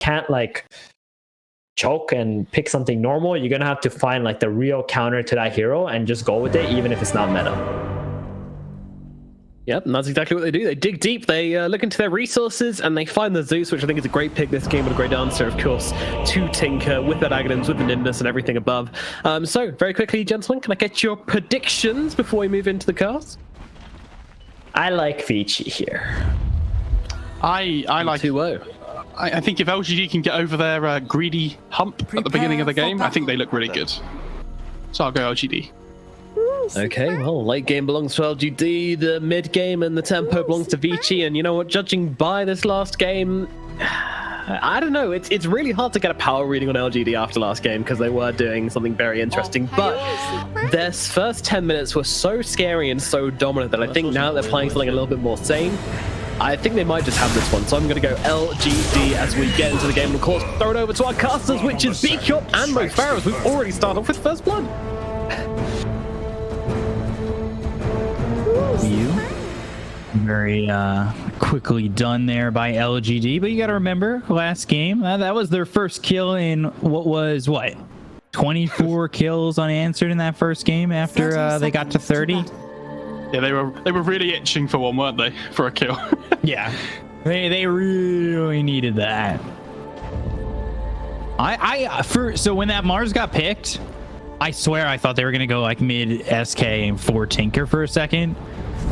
can't like choke and pick something normal. You're gonna have to find like the real counter to that hero and just go with it, even if it's not meta. Yep, and that's exactly what they do. They dig deep, they look into their resources, and they find the Zeus, which I think is a great pick this game, with a great answer, of course, to Tinker, with that Aghanims, with the Nimbus, and everything above. So, very quickly, gentlemen, can I get your predictions before we move into the cast? I like Vici here. I like 2-0. I think if LGD can get over their greedy hump at the beginning of the game, I think they look really good. So I'll go LGD. Okay, well, late game belongs to LGD, the mid game and the tempo belongs to Vici, and you know what, judging by this last game, I don't know, it's really hard to get a power reading on LGD after last game because they were doing something very interesting, but their first 10 minutes were so scary and so dominant that I think now they're playing something a little bit more sane. I think they might just have this one, so I'm going to go LGD as we get into the game, and of course, throw it over to our casters, which is BQ and MoFarrow, as we've already started off with First Blood. Very quickly done there by LGD, but you got to remember last game that was their first kill in what 24 kills unanswered in that first game after they got to 30. Yeah, they were really itching for one, weren't they? For a kill. Yeah, they really needed that. So when that Mars got picked, I swear I thought they were gonna go like mid SK and 4 Tinker for a second.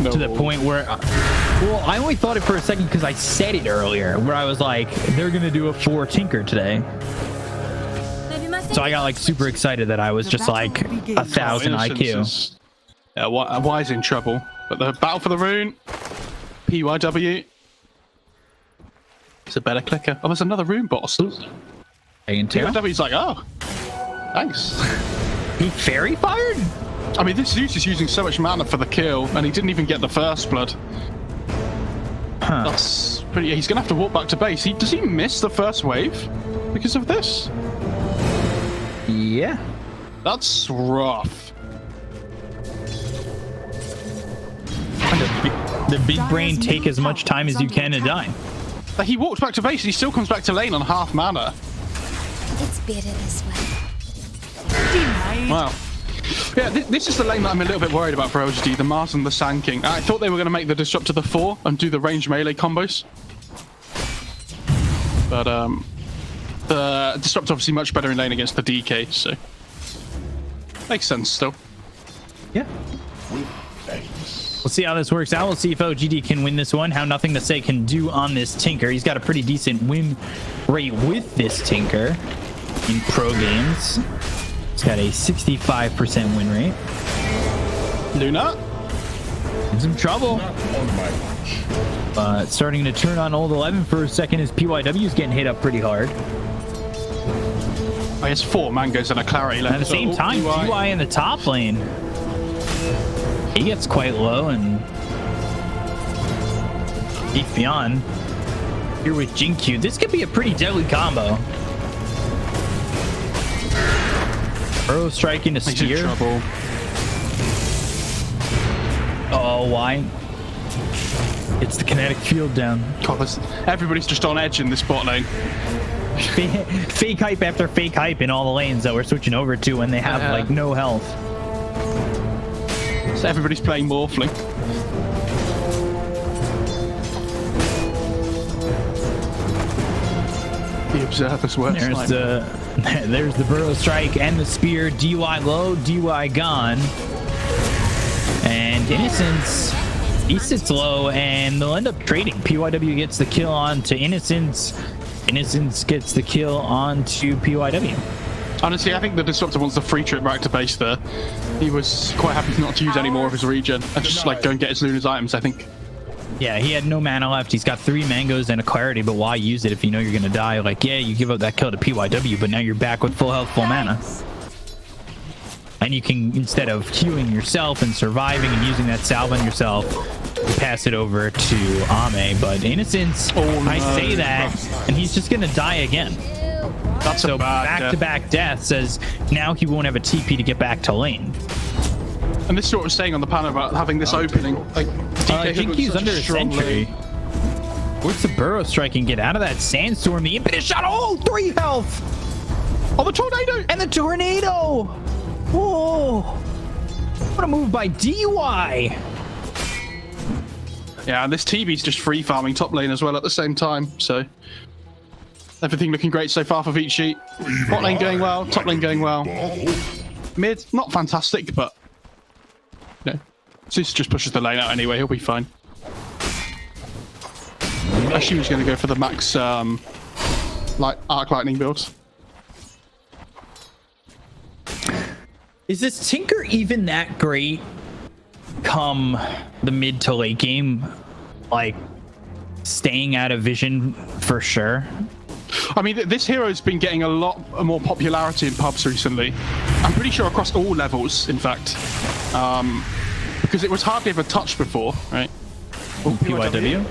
No. To the point where, well, I only thought it for a second because I said it earlier, where I was like, they're gonna do a 4 Tinker today. So I got like super excited that I was just like 1,000 IQ. Yeah, Y's in trouble. But the battle for the rune, PYW. It's a better clicker. Oh, there's another rune boss. PYW's like, oh, thanks. He fairy fired? I mean, this Zeus is using so much mana for the kill, and he didn't even get the first blood. Huh. That's pretty. He's gonna have to walk back to base. Does he miss the first wave because of this? Yeah. That's rough. The big brain take as much time as you can to die. But he walked back to base, and he still comes back to lane on half mana. It's better this way. Wow. Yeah, this is the lane that I'm a little bit worried about for LGD, the Mars and the Sand King. I thought they were going to make the Disrupt to the 4 and do the range melee combos. But the Disrupt obviously much better in lane against the DK, so makes sense still. Yeah. We'll see how this works out. We'll see if LGD can win this one. How Nothing to Say can do on this Tinker. He's got a pretty decent win rate with this Tinker in pro games. He's got a 65% win rate. Luna in some trouble. But starting to turn on old 11 for a second as PYW is getting hit up pretty hard. I guess 4 mangoes and a clarity left. At the same time, DY in the top lane. He gets quite low, and Deep Beyond here with Jinkyu. This could be a pretty deadly combo. Burrow striking a spear. Oh, why? It's the kinetic field down. God, everybody's just on edge in this bot lane. Fake hype after fake hype in all the lanes that we're switching over to when they have like no health. So everybody's playing Morphling. The Observer's worst. There's the Burrow strike and the spear. DY low, DY gone. And Innocence, he sits low, and they'll end up trading. PYW gets the kill on to Innocence. Innocence gets the kill on to PYW. Honestly, I think the Disruptor wants the free trip back to base there. He was quite happy not to use any more of his regen and just like go and get his Luna's items, I think. Yeah, he had no mana left. He's got 3 mangoes and a clarity, but why use it if you know you're gonna die? Like, yeah, you give up that kill to PYW, but now you're back with full health, full mana. And you can, instead of healing yourself and surviving and using that salve on yourself, pass it over to Ame. But Innocence, I say that, and he's just gonna die again. That's so back-to-back death says now he won't have a TP to get back to lane. And this is what we're saying on the panel about having this opening. Like, Jinkyu's under a sentry. What's the burrow strike and get out of that sandstorm? The impetus shot. Oh, 3 health. Oh, the tornado! And the tornado. Whoa. What a move by DY. Yeah, and this TB's just free farming top lane as well at the same time, so everything looking great so far for Vici. Bot lane going well, top lane going well. Mid, not fantastic, but no. Zeus just pushes the lane out anyway, he'll be fine. I assume he's going to go for the max like arc lightning build. Is this Tinker even that great come the mid to late game? Like, staying out of vision for sure? I mean, this hero's been getting a lot more popularity in pubs recently. I'm pretty sure across all levels, in fact. Because it was hardly ever touched before, right? Ooh, PYW.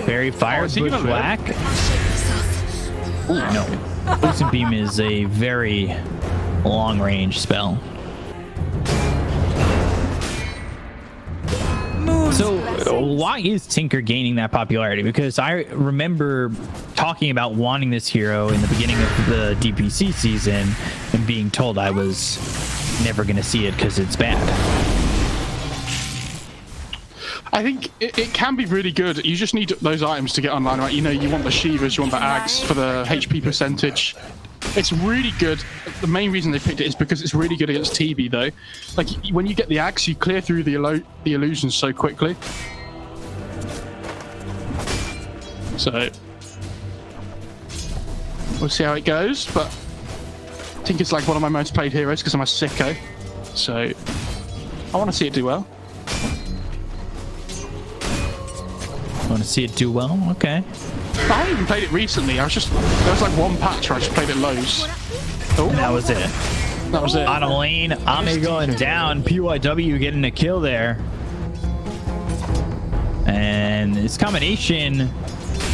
Very fire, bushwhack. Ooh, no. Lucent Beam is a very long range spell. So why is Tinker gaining that popularity? Because I remember talking about wanting this hero in the beginning of the DPC season and being told I was never going to see it because it's bad. I think it can be really good. You just need those items to get online, right? You know, you want the Shivas, you want the Ags for the HP percentage. It's really good. The main reason they picked it is because it's really good against TB, though. Like, when you get the Axe, you clear through the illusions so quickly. So, we'll see how it goes, but Tinker's like one of my most played heroes because I'm a sicko. So, I want to see it do well. Want to see it do well? Okay. I haven't even played it recently. There was like one patch where I just played it loads. Oh, And that was it. that was it. On a lane, Ame going down. PYW getting a kill there. And this combination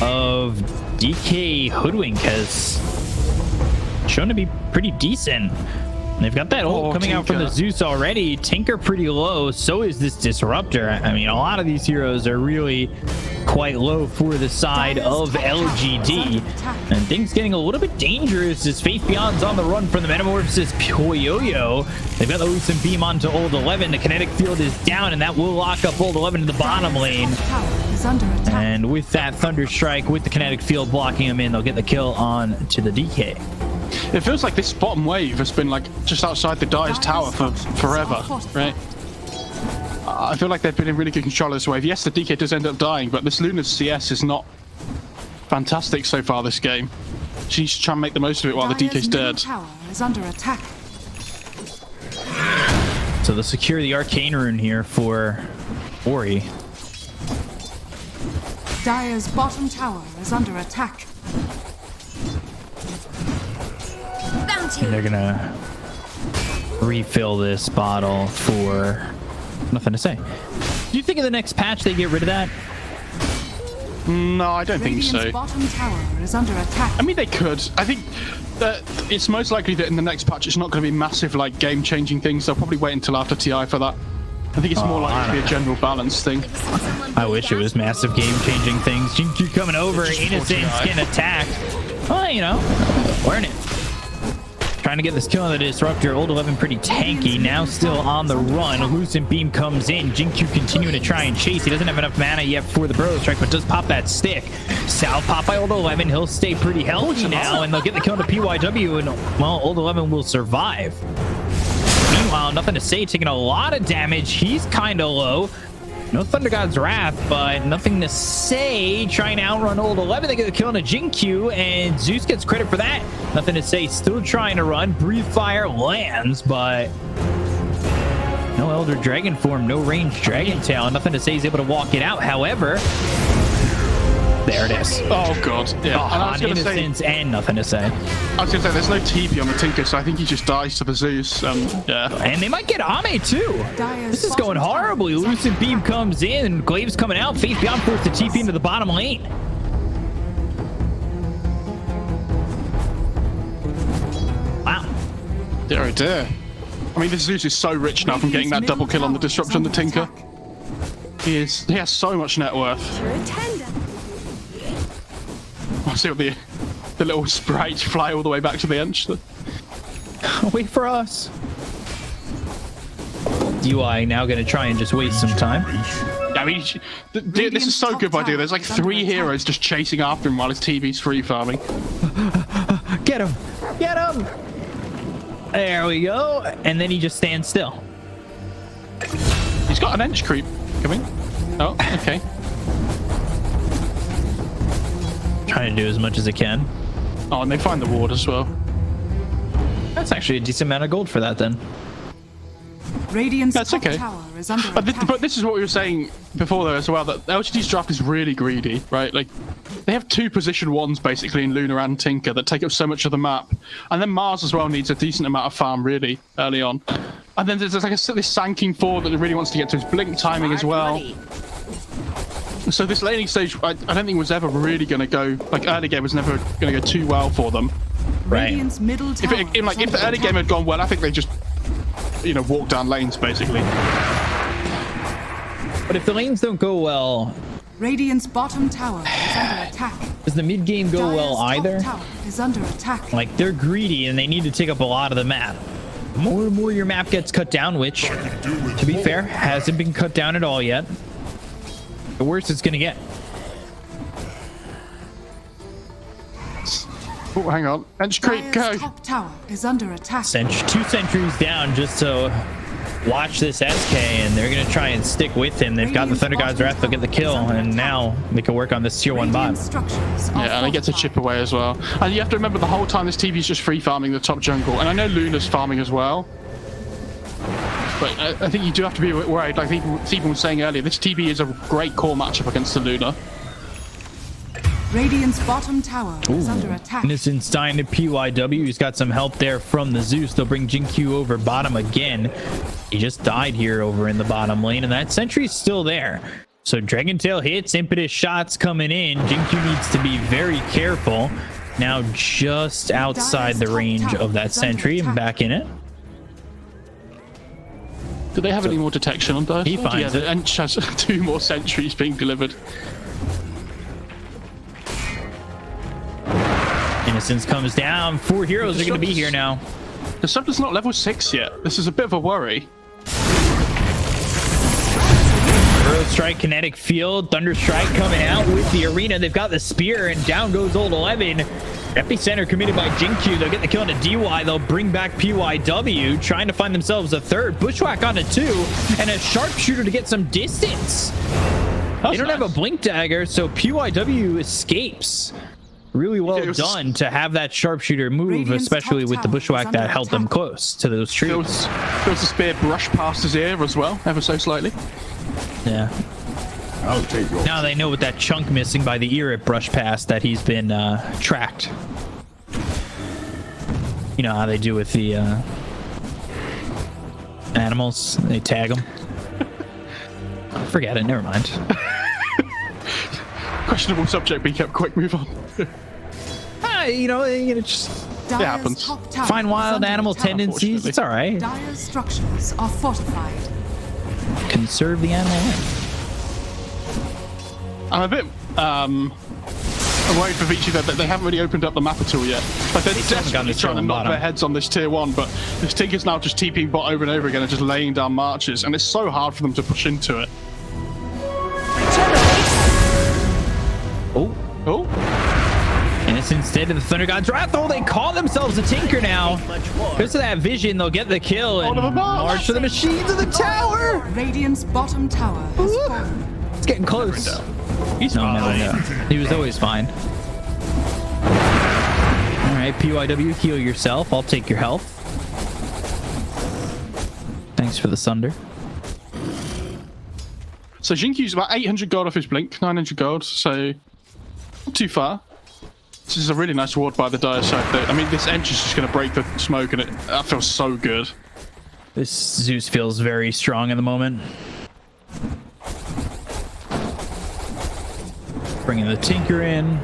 of DK Hoodwink has shown to be pretty decent. They've got that ult coming out from the Zeus already. Tinker pretty low. So is this Disruptor. I mean, a lot of these heroes are really quite low for the side of LGD. And things getting a little bit dangerous as Faith Beyond's on the run from the Metamorphosis Poyoyo. They've got the Lucent Beam onto Old 11. The kinetic field is down, and that will lock up Old 11 in the bottom lane. And with that Thunder Strike, with the kinetic field blocking him in, they'll get the kill on to the DK. It feels like this bottom wave has been like just outside the Dyer's tower for forever, right? I feel like they've been in really good control of this wave. Yes, the DK does end up dying, but this Luna's CS is not fantastic so far this game. She's trying to make the most of it while the DK's dead. Tower is under attack. So they'll secure the Arcane Rune here for Ori. Dyer's bottom tower is under attack. And they're gonna refill this bottle for nothing to say. Do you think in the next patch they get rid of that? No, I don't think so. Radiant's bottom tower is under attack. I mean, they could. I think that it's most likely that in the next patch it's not going to be massive, like, game-changing things. They'll probably wait until after TI for that. I think it's more likely to be a general balance thing. I wish it was massive game-changing things. Jinky coming over, Innocence getting attacked. Well, you know, learn it. Trying to get this kill on the Disruptor. Old 11 pretty tanky. Now still on the run. Lucent Beam comes in. Jinkyu continuing to try and chase. He doesn't have enough mana yet for the Burrow Strike, but does pop that stick. South pop by Old 11. He'll stay pretty healthy now, and they'll get the kill to PYW, and, well, Old 11 will survive. Meanwhile, nothing to say. Taking a lot of damage. He's kind of low. No Thunder God's Wrath, but nothing to say. Trying to outrun Old 11. They get the kill on a Jinkyu, and Zeus gets credit for that. Nothing to say. Still trying to run. Breathe Fire lands, but no Elder Dragon form, no ranged Dragon Tail. Nothing to say. He's able to walk it out. However, there it is. Oh, God. Yeah. And I was going to say, Innocence and nothing to say. I was going to say, there's no TP on the Tinker, so I think he just dies to the Zeus. Yeah. And they might get Ame too. This is going horribly. Lucent Beam comes in. Glaive's coming out. Faith Beyond forced to TP into the bottom lane. Wow. Dear oh dear. I mean, this Zeus is so rich now from getting that double kill on the Disruptor and the Tinker. He has so much net worth. Your attendant. I see what the little sprites fly all the way back to the edge. Wait for us. UI now going to try and just waste some time. I mean, dude, this is so good by doing. There's like 3 heroes just chasing after him while his TV's free farming. Get him! Get him! There we go. And then he just stands still. He's got an edge creep coming. Oh, okay. Trying to do as much as it can. Oh, and they find the ward as well. That's actually a decent amount of gold for that then. Radiant's That's top okay. tower is under But attack. this is what we were saying before though as well, that LGD's draft is really greedy, right? Like, they have 2 position 1s basically in Luna and Tinker that take up so much of the map. And then Mars as well needs a decent amount of farm really early on. And then there's like this sanking forward that really wants to get to his blink timing as well. So this laning stage, I don't think was ever really going to go, like early game was never going to go too well for them. Radiant's middle tower. If the early game had gone well, I think they just, walk down lanes basically. But if the lanes don't go well, Radiant's bottom tower is under attack. does the mid game go well Dire's either? top tower is under attack. Like, they're greedy and they need to take up a lot of the map. More and more your map gets cut down, which, to be fair, hasn't been cut down at all yet. The worse it's gonna get. Oh, hang on. Edge creep, go. Dire's top tower is under attack. 2 sentries down just to watch this SK, and they're gonna try and stick with him. They've got the Thunder God's Wrath, they'll get the kill, and now they can work on this tier 1 bot. Yeah, and he gets a chip away as well. And you have to remember the whole time this TV's just free farming the top jungle. And I know Luna's farming as well. But I think you do have to be worried. Like Stephen was saying earlier, this TV is a great core matchup against the Luna. Radiant's bottom tower is under attack. Innocent Stein to PYW. He's got some help there from the Zeus. They'll bring Jin-Q over bottom again. He just died here over in the bottom lane, and that sentry's still there. So Dragon Tail hits, impetus shots coming in. Jin-Q needs to be very careful. Now just outside the range of that sentry and back in it. Do they have any more detection on Dire? He finds it. And has 2 more sentries being delivered. Innocence comes down. 4 heroes are going to be here now. The Disruptor's not level 6 yet. This is a bit of a worry. Earth Strike, Kinetic Field, Thunder Strike coming out with the arena. They've got the spear, and down goes Old 11. Epicenter committed by Jin-Q. They'll get the kill into DY. They'll bring back PYW, trying to find themselves a 3rd. Bushwhack onto 2, and a sharpshooter to get some distance. They don't have a blink dagger, so PYW escapes. Really well done to have that sharpshooter move, especially with the Bushwhack that held them close to those trees. Feels the spear brush past his ear as well, ever so slightly. Yeah. Now they know with that chunk missing by the ear it brushed past that he's been tracked. You know how they do with the animals? They tag them. Forget it, never mind. Questionable subject, be kept quick, move on. You know, just it happens. find wild animal tendencies. It's all right. Dire's structures are fortified. Conserve the animal life. I'm a bit worried for Vici that they haven't really opened up the map at all yet. Like they're desperately trying to knock their heads on this tier 1, but this Tinker's now just TPing bot over and over again and just laying down marches, and it's so hard for them to push into it. Oh. And it's instead of the Thunder God's Wrath. Oh, they call themselves a Tinker now. Because of that vision, they'll get the kill and march to the machines of the tower. Radiant's bottom tower has fallen. It's getting close. He's fine. No. He was always fine. All right, PYW, heal yourself. I'll take your health. Thanks for the Sunder. So Jin-Q's about 800 gold off his blink, 900 gold, so not too far. This is a really nice ward by the Dire side. I mean, this edge is just going to break the smoke, and that feels so good. This Zeus feels very strong at the moment. Bringing the Tinker in.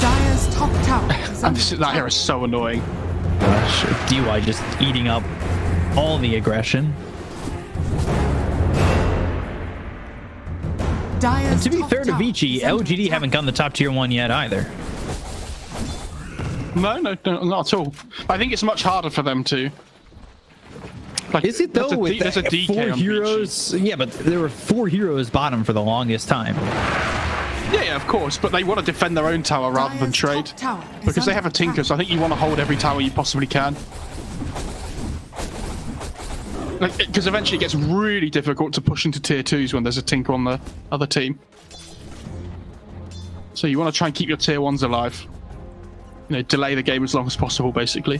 Dire's top tower is And under that here is so annoying. Gosh, DY just eating up all the aggression. Dire's And to be top fair to tower Vici, is under LGD attack. haven't gotten the top tier 1 yet either. No, not at all. I think it's much harder for them to. Like, Is it though? With there's a DK 4 on heroes. Yeah, but there were 4 heroes bottom for the longest time. Yeah, of course, but they want to defend their own tower rather than trade. Because they have a Tinker, so I think you want to hold every tower you possibly can. Because eventually it gets really difficult to push into tier 2s when there's a Tinker on the other team. So you want to try and keep your tier 1s alive. You know, delay the game as long as possible, basically.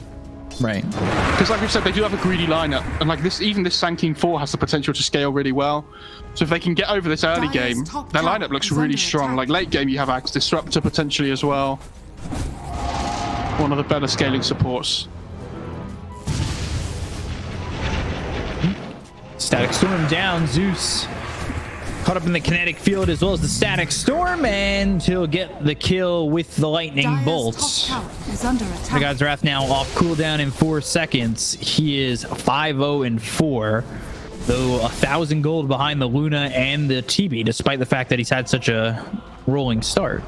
Right. Because like we said, they do have a greedy lineup, and like this, even this Sanking 4 has the potential to scale really well. So if they can get over this early game, their lineup looks really strong. Like late game, you have Axe Disruptor potentially as well. One of the better scaling supports. Static Storm down. Zeus caught up in the kinetic field as well as the Static Storm, and he'll get the kill with the Lightning Bolts. The God's Wrath now off cooldown in 4 seconds. He is 5-0-4, though 1,000 gold behind the Luna and the TB, despite the fact that he's had such a rolling start.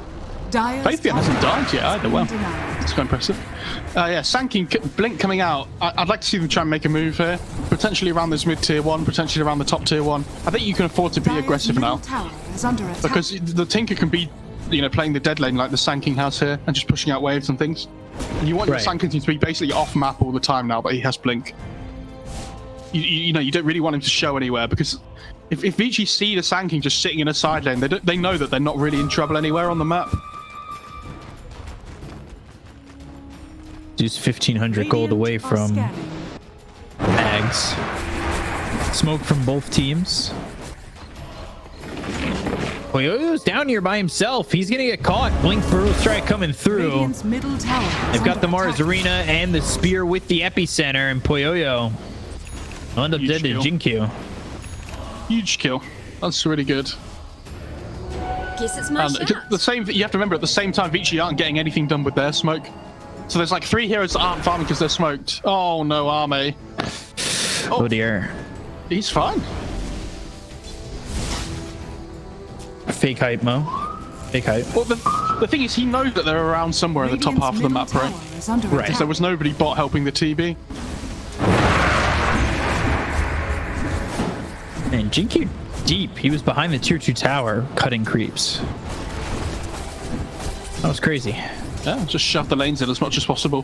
Faithian hasn't died yet either. Well, it's quite impressive. Yeah, Sanking Blink coming out. I'd like to see them try and make a move here, potentially around this mid tier 1, potentially around the top tier 1. I think you can afford to be aggressive now, because the Tinker can be, you know, playing the dead lane like the Sanking has here and just pushing out waves and things. And you want your Sanking to be basically off map all the time now that he has Blink. You know, you don't really want him to show anywhere, because if Vici see the Sanking just sitting in a side lane, they know that they're not really in trouble anywhere on the map. Zeus 1,500 gold away from Ags. Smoke from both teams. Poyoyo's down here by himself. He's gonna get caught. Blink Burrow Strike coming through. They've got the Mars Arena and the Spear with the Epicenter, and Poyoyo will end up dead to Jinkyu. Huge kill. That's really good. Guess it's my chance. The same. You have to remember, at the same time, Vici aren't getting anything done with their smoke. So there's like 3 heroes that aren't farming because they're smoked. Oh no, Arme. Oh dear. He's fine. Fake hype, Mo. Fake hype. Well, the thing is, he knows that they're around somewhere in the top half of the map, right? Right. Because there was nobody bot helping the TB. And Jinkyu deep. He was behind the tier 2 tower, cutting creeps. That was crazy. Yeah, just shove the lanes in as much as possible.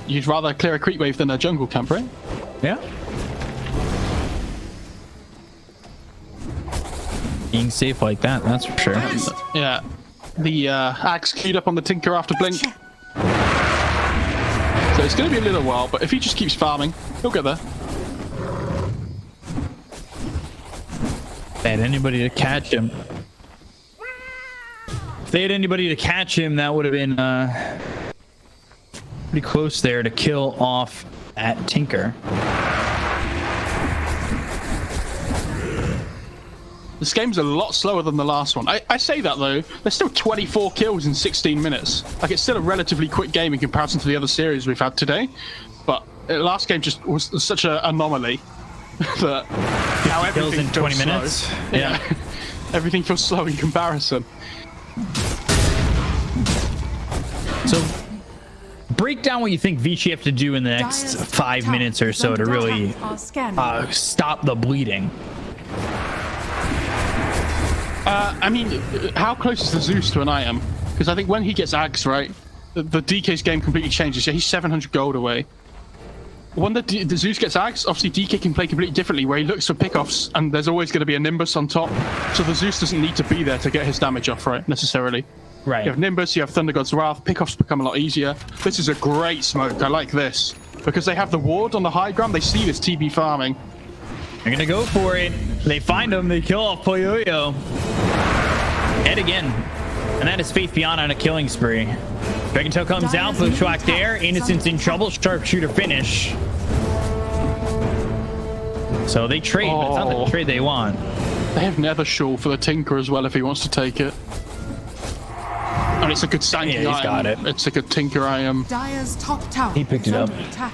You'd rather clear a creep wave than a jungle camp, right? Yeah. Being safe like that, that's for sure. Yeah. The Axe queued up on the Tinker after Blink. So it's going to be a little while, but if he just keeps farming, he'll get there. They had anybody to catch him. If they had anybody to catch him, that would have been pretty close there to kill off that Tinker. This game's a lot slower than the last one. I say that though, there's still 24 kills in 16 minutes. Like, it's still a relatively quick game in comparison to the other series we've had today. But the last game just was such an anomaly that now kills everything in 20 feels minutes. slow. Yeah. Everything feels slow in comparison. So, break down what you think Vici have to do in the next 5 minutes or so to really stop the bleeding. I mean, how close is the Zeus to an IM? Because I think when he gets Axe, right, the DK's game completely changes. Yeah, he's 700 gold away. When the Zeus gets Axe, obviously DK can play completely differently, where he looks for pickoffs, and there's always going to be a Nimbus on top. So the Zeus doesn't need to be there to get his damage off, right, necessarily. Right. You have Nimbus, you have Thunder God's Wrath, pickoffs become a lot easier. This is a great smoke. I like this. Because they have the ward on the high ground, they see this TB farming. They're gonna go for it. They find him, they kill off Poyoyo. Head again. And that is Faith Beyond on a killing spree. Dragon Tail comes out, Bushwhack there. Innocent's in trouble, Sharpshooter finish. So they trade, but it's not the trade they want. They have Nethershul for the Tinker as well if he wants to take it. And it's a good Sanking Yeah, he's got it. It's a good Tinker IM. Dire's top tower He picked it up. attack.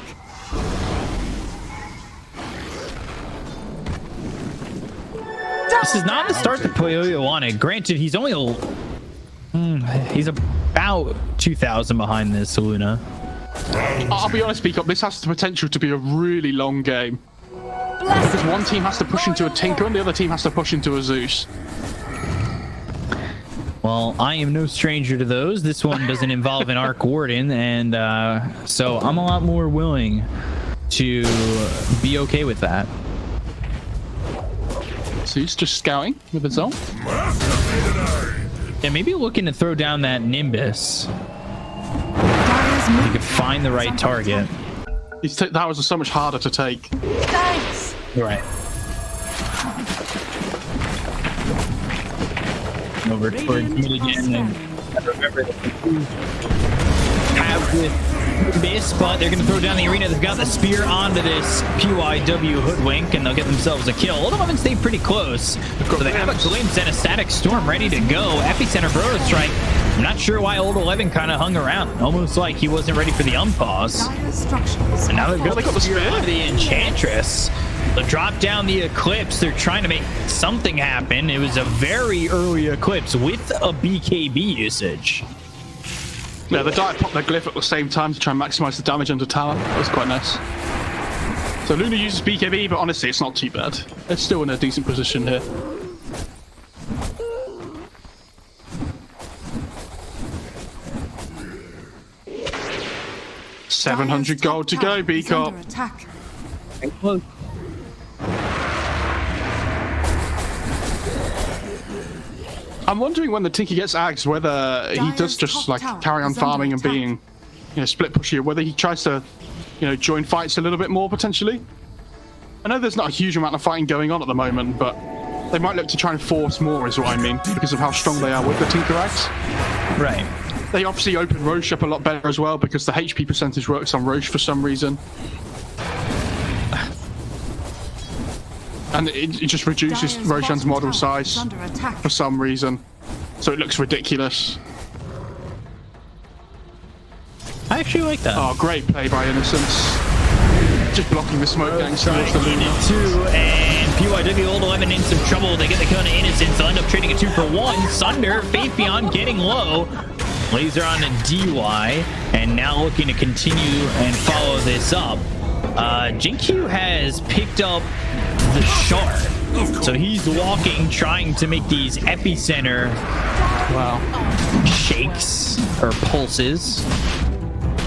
This is not the start that Poyoyo wanted. Granted, he's only He's about 2,000 behind this Luna. I'll be honest, Peacock, this has the potential to be a really long game. Because one team has to push into a Tinker and the other team has to push into a Zeus. Well, I am no stranger to those. This one doesn't involve an Arc Warden, and so I'm a lot more willing to be okay with that. Zeus just scouting with his ult. Yeah, maybe looking to throw down that Nimbus. You could find the right target. That was so much harder to take. Thanks. Right. Over towards mid again, and remember that have this, but they're going to throw down the arena. They've got the spear onto this PYW hoodwink, and they'll get themselves a kill. Old 11 stayed pretty close, so they have a glimpse and a static storm ready to go. Epicenter Burrow Strike. I'm not sure why Old 11 kind of hung around, almost like he wasn't ready for the unpause. And now they've got the spear onto the Enchantress. They'll drop down the Eclipse. They're trying to make something happen. It was a very early Eclipse with a BKB usage. Yeah, the Dire popped their glyph at the same time to try and maximize the damage under tower. That was quite nice. So Luna uses BKB, but honestly, it's not too bad. It's still in a decent position here. $700 gold to go, Beacop. I'm wondering when the Tinker gets axed whether he does just like carry on farming and being, split pushy, or whether he tries to, join fights a little bit more potentially. I know there's not a huge amount of fighting going on at the moment, but they might look to try and force more, is what I mean, because of how strong they are with the Tinker axe. Right. They obviously open Roche up a lot better as well because the HP percentage works on Roche for some reason. And it just reduces Roshan's model size for some reason. So it looks ridiculous. I actually like that. Oh, great play by Innocence. Just blocking the smoke gangs towards the Luna. And PYW Old 11 in some trouble. They get the kill on Innocence. They'll end up trading a 2-for-1. Sunder, Faith Beyond getting low. Laser on to DY. And now looking to continue and follow this up. JQ has picked up the shard. So he's walking, trying to make these epicenter shakes or pulses.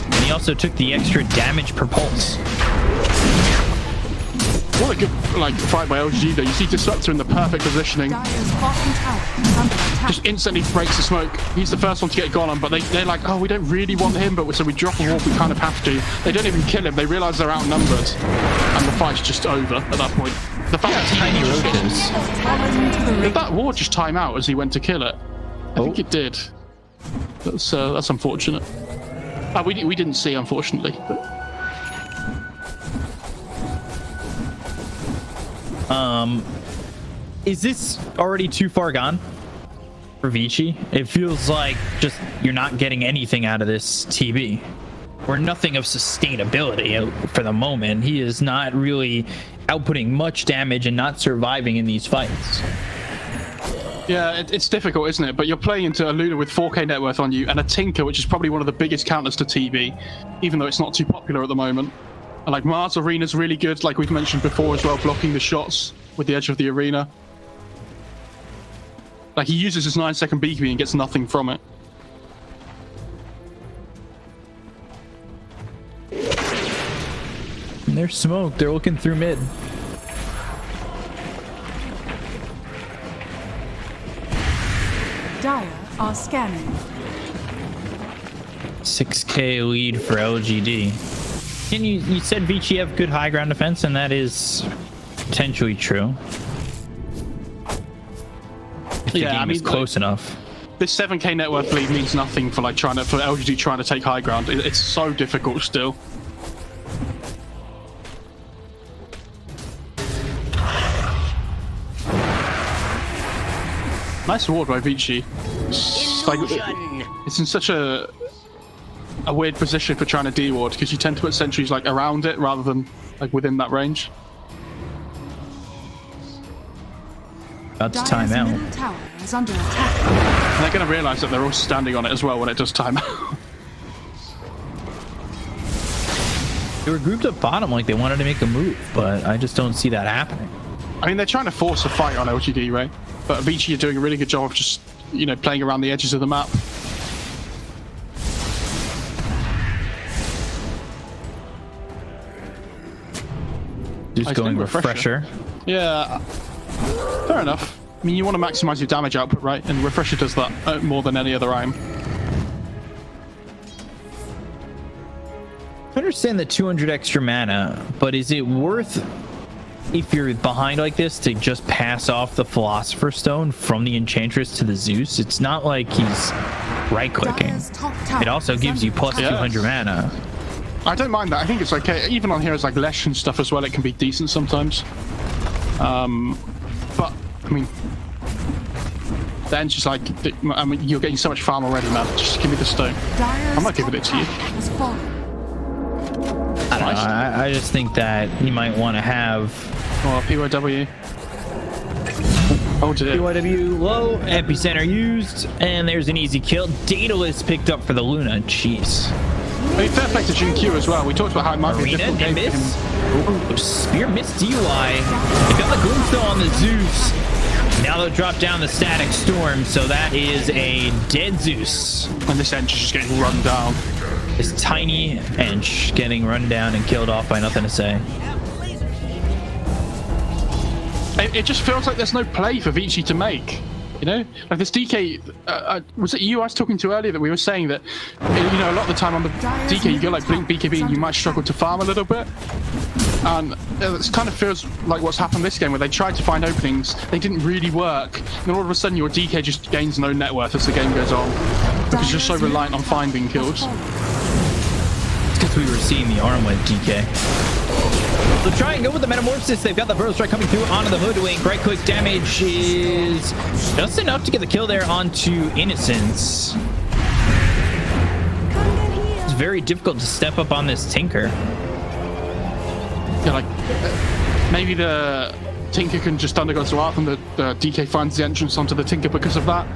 And he also took the extra damage per pulse. What a good fight by LGD though. You see Disruptor in the perfect positioning. Just instantly breaks the smoke. He's the first one to get gone on, but they're like, oh, we don't really want him, but so we drop a wall, we kind of have to. They don't even kill him. They realize they're outnumbered. And the fight's just over at that point. The fact that tiny roaches. Did that ward just time out as he went to kill it? I think it did. That's unfortunate. We didn't see, unfortunately. But... is this already too far gone for Vici? It feels like just you're not getting anything out of this TB, or nothing of sustainability for the moment. He is not really outputting much damage and not surviving in these fights. Yeah, it's difficult, isn't it? But you're playing into a Luna with 4k net worth on you and a Tinker, which is probably one of the biggest counters to TB, even though it's not too popular at the moment. And like Mars Arena's really good, like we've mentioned before as well, blocking the shots with the edge of the arena. Like he uses his 9-second BKB and gets nothing from it. And there's smoke. They're looking through mid. Dire are scanning. 6k lead for LGD. And you said Vici have good high ground defense, and that is potentially true. Yeah, I mean, it's close enough. This 7k net worth lead means nothing for for LGD trying to take high ground. It's so difficult still. Nice ward by Vici. It's in such a weird position for trying to D-ward because you tend to put sentries around it rather than within that range. About to time out. Middle tower is under attack. And they're going to realize that they're all standing on it as well when it does time out. They were grouped up bottom like they wanted to make a move, but I just don't see that happening. I mean, they're trying to force a fight on LGD, right? But Vici are doing a really good job of just, you know, playing around the edges of the map. Just going refresher. Yeah, fair enough. I mean, you want to maximize your damage output, right? And refresher does that more than any other item. I understand the 200 extra mana, but is it worth, if you're behind like this, to just pass off the Philosopher's Stone from the Enchantress to the Zeus? It's not like he's right-clicking. It also gives you plus 200 mana. I don't mind that. I think it's okay. Even on heroes like Lesh and stuff as well, it can be decent sometimes. But, I mean, then just like, I mean, you're getting so much farm already, man. Just give me the stone. I'm not giving it to you. I don't know. I just think that you might want to have... Oh, PYW. Oh dear. PYW low, epicenter used, and there's an easy kill. Daedalus picked up for the Luna. Jeez. I mean, fair play to Jin Q as well. We talked about how it might be a difficult game for him. Ooh, Spear missed DUI. They got the Gloomstone on the Zeus. Now they'll drop down the Static Storm, so that is a dead Zeus. And this Ench is just getting run down. This tiny Ench getting run down and killed off by nothing to say. It just feels like there's no play for Vici to make. You know, like this DK, was it you I was talking to earlier that we were saying that, you know, a lot of the time on the DK you go like Blink BKB and you might struggle to farm a little bit. And it kind of feels like what's happened this game where they tried to find openings, they didn't really work. And then all of a sudden your DK just gains no net worth as the game goes on because you're so reliant on finding kills. It's because we were seeing the arm with DK. So try and go with the Metamorphosis. They've got the Burrow Strike coming through onto the Hoodwink. Right click damage is just enough to get the kill there onto Innocence. It's very difficult to step up on this Tinker. Yeah, like maybe the Tinker can just undergo to Arth and the DK finds the entrance onto the Tinker because of that.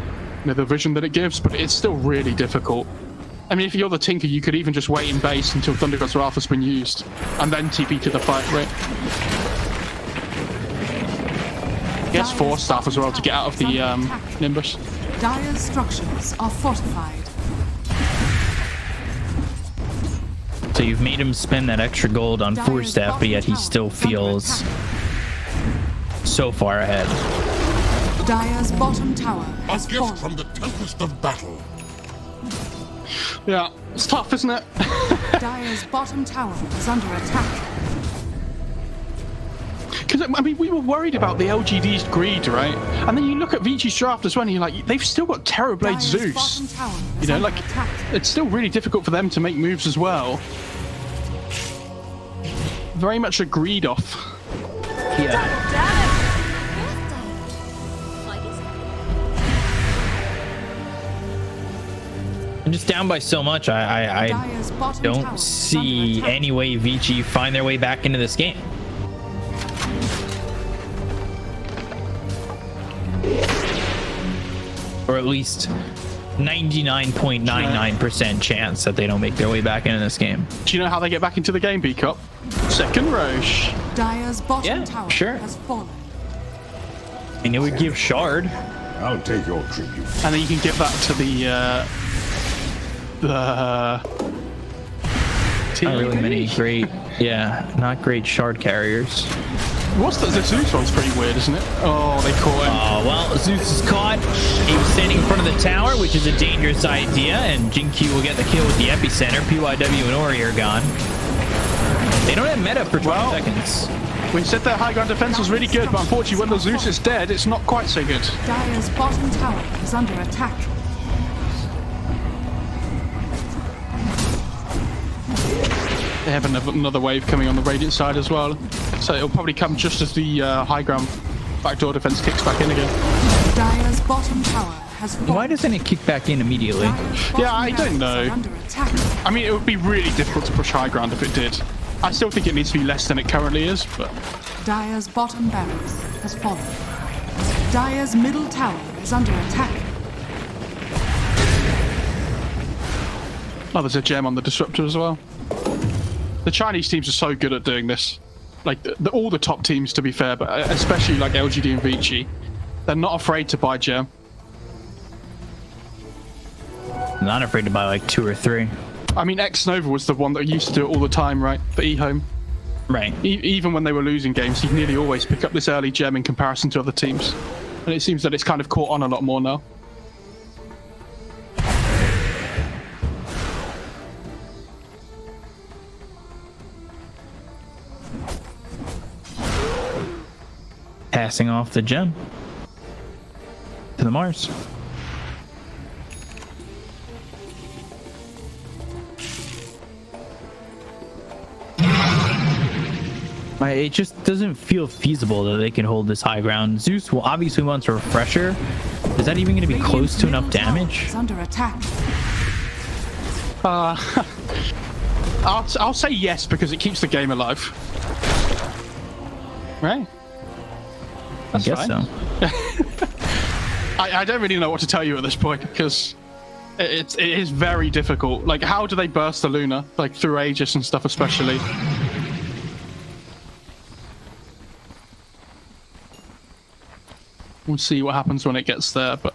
You know, the vision that it gives, but it's still really difficult. I mean, if you're the Tinker, you could even just wait in base until Thunder God's Wrath has been used, and then TP to the fight, right? He has Force Staff as well to get out of the Nimbus. Dire's structures are fortified. So you've made him spend that extra gold on Force Staff, but yet he still feels so far ahead. Dire's bottom tower has A gift fallen. from the tempest of battle. Yeah, it's tough, isn't it? Dire's bottom tower is under attack. Because, I mean, we were worried about the LGD's greed, right? And then you look at Vici's draft as well, and you're like, they've still got Terrorblade Dire's Zeus. bottom tower You is know, under like, attack. it's still really difficult for them to make moves as well. Very much a greed off. Yeah. I'm just down by so much. I Dire's bottom tower don't is see under attack. any way Vici find their way back into this game. Or at least 99.99% chance that they don't make their way back into this game. Do you know how they get back into the game, B-Cup? Second Roche. Dire's bottom Yeah, tower sure. has fallen. And it would give Shard. I'll take your tribute. And then you can give that to the Not really many great, not great Shard carriers. What's the Zeus one's pretty weird, isn't it? Oh, they caught him. Oh, well, Zeus is caught. He was standing in front of the tower, which is a dangerous idea, and Jinky will get the kill with the epicenter. PYW and Ori are gone. They don't have meta for 20 seconds. We said their high ground defense was really good, but unfortunately when the Zeus is dead, it's not quite so good. Dire's bottom tower is under attack. They have another wave coming on the Radiant side as well. So it'll probably come just as the high ground backdoor defense kicks back in again. Dire's bottom tower has fallen. Why doesn't it kick back in immediately? Dire's bottom Yeah, I don't barracks know. are under attack. I mean, it would be really difficult to push high ground if it did. I still think it needs to be less than it currently is, but Dire's bottom barracks has fallen. Dire's middle tower is under attack. Oh, there's a gem on the disruptor as well. The Chinese teams are so good at doing this. Like, all the top teams, to be fair, but especially like LGD and Vici. They're not afraid to buy gem. I'm not afraid to buy like 2 or 3. I mean, X-Nova was the one that used to do it all the time, right? For eHome. Right. Even when they were losing games, he'd nearly always pick up this early gem in comparison to other teams. And it seems that it's kind of caught on a lot more now. Passing off the gem to the Mars. It just doesn't feel feasible that they can hold this high ground. Zeus will obviously wants a refresher. Is that even going to be close to enough damage? Is under attack. I'll say yes because it keeps the game alive. Right? That's I guess fine. so. I don't really know what to tell you at this point because it is very difficult. Like, how do they burst the Luna? Like, through Aegis and stuff especially. We'll see what happens when it gets there, but...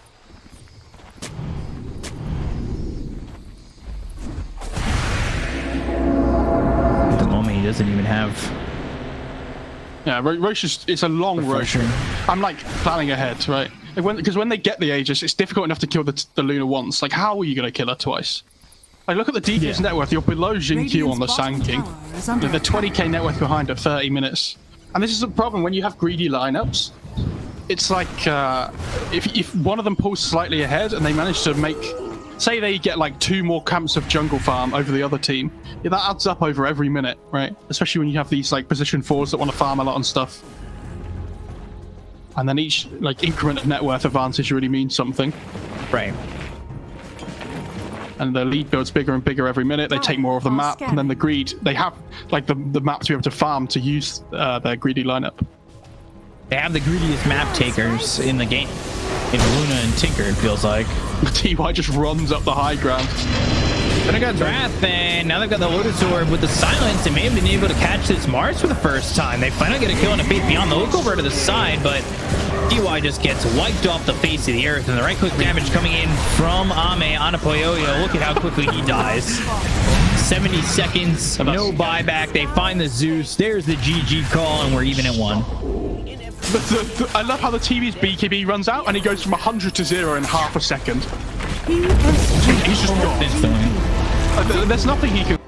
At the moment, he doesn't even have... Yeah, Roche it's a long Roche. I'm like planning ahead, right? Because when they get the Aegis, it's difficult enough to kill the Luna once. Like, how are you going to kill her twice? Like, look at the DPS net worth. You're below Jin-Q on the Sand King. The 20k net worth behind at 30 minutes. And this is a problem when you have greedy lineups. It's like if one of them pulls slightly ahead and they manage to make, say they get like 2 more camps of jungle farm over the other team, yeah, that adds up over every minute, right? Especially when you have these like position 4s that want to farm a lot and stuff. And then each like increment of net worth advantage really means something. Right. And the lead builds bigger and bigger every minute. They take more of the map, and then the greed, they have like the map to be able to farm to use their greedy lineup. They have the greediest map takers in the game. In Luna and Tinker, it feels like. TY just runs up the high ground. Then I got Wrath, and now they've got the Lotus Orb with the Silence. They may have been able to catch this Mars for the first time. They finally get a kill on a Faith Beyond. The look over to the side, but TY just gets wiped off the face of the earth, and the right-click damage coming in from Ame on a Poyoyo. Look at how quickly he dies. 70 seconds, no buyback. They find the Zeus. There's the GG call, and we're even at 1. I love how the TV's BKB runs out and he goes from 100 to 0 in half a second. He's just gone. There's nothing he can